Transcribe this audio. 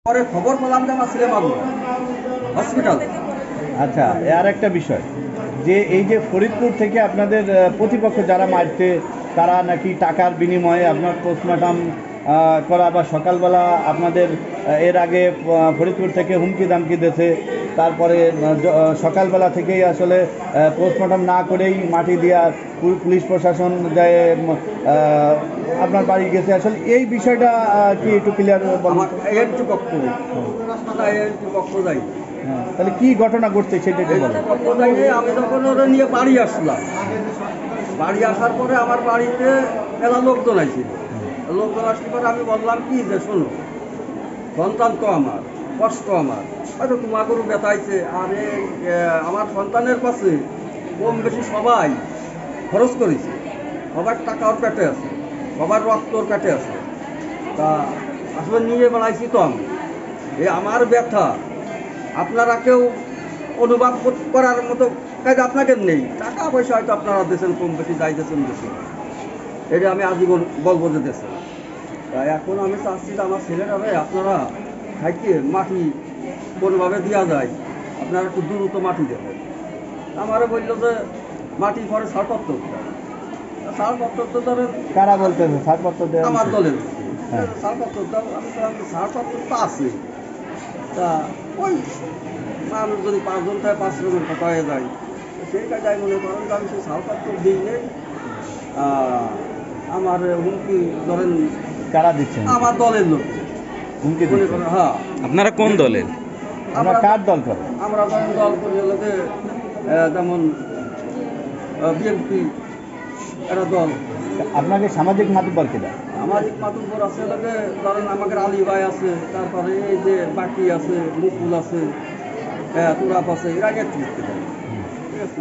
পরে খবর পেলাম যে আমার ছেলে মারলো হসপিটাল। আচ্ছা, আর একটা বিষয় যে এই যে ফরিদপুর থেকে আপনাদের প্রতিপক্ষ যারা মারতে, তারা নাকি টাকার বিনিময়ে আপনার পোস্টমর্টম করা বা সকালবেলা আপনাদের এর আগে ফরিদপুর থেকে হুমকি দামকি দিয়েছে, তারপরে সকালবেলা থেকেই আসলে পোস্টমর্টম না করেই মাটি দেওয়া, পুলিশ প্রশাসন যায় আপনার বাড়ি গেছে। আসলে এই বিষয়টা কি একটু ক্লিয়ার আমার এন্ট্রি পক্ষ পক্ষ যাই। হ্যাঁ, তাহলে কি ঘটনা ঘটছে সেটা একটু বলেন। পক্ষ যাইনি, আমি যখন ওরা নিয়ে বাড়ি আসলাম, বাড়ি আসার পরে আমার বাড়িতে মেলা লোকজন আসছিল। লোকজন আসলে পরে আমি বললাম কি যে শোনো, সন্তান তো আমার, কষ্ট আমার, হয়তো তোমার গরু বেতাইছে, আর আমার সন্তানের পাশে কম বেশি সবাই খরচ করেছে, সবার টাকা ওর পেটে আছে, সবার রক্ত ওর পেটে আছে। তা আসলে নিয়ে বেড়াইছি তো আমি, আমার ব্যথা আপনারা কেউ অনুভব করার মতো কাজ আপনাদের নেই। টাকা পয়সা হয়তো আপনারা দেশেন কম বেশি, যাই দেশেন বেশি, এটা আমি আজীবন বলবো যে দেশে। তাই এখন আমি চাচ্ছি যে আমার ছেলেরা আপনারা থাকি মাটি কোনোভাবে দেওয়া যায়, আপনারা একটু দ্রুত মাটি দেবেন। আমারও বললো যে মাটি পরে ছাড়পত্র ছাড়পত্র তো ধরেন কারা বলতেছে ছাড়পত্র দেওয়া? আমার দলের হ্যাঁ। ছাড়পত্র দাও। আমি ছাড়পত্র তো আছে, তা ওই মানুষ যদি 5 জন থাকে 5 জনের কথা হয়ে যায়, সেই কাজে মনে করেন যে আমি সেই ছাড়পত্র দিই নেই। আমার হুমকি ধরেন কারা দিচ্ছেন? আমার দলের লোক হুমকি মনে দিচ্ছেন? করেন। হ্যাঁ, আপনারা কোন দলের? আমরা কার দল করে? আমরা ধরেন দল করি হলোতে যেমন বিএনপি একটা দল। আপনাকে সামাজিক মাধ্যম কিনা? সামাজিক মাধ্যম আছে লোকে, ধরেন আমাদের আলী ভাই আছে, তারপরে এই যে বাকি আছে, মুকুল আছে, তুরাপ আছে, এরা নেতৃত্ব দেয়। ঠিক আছে।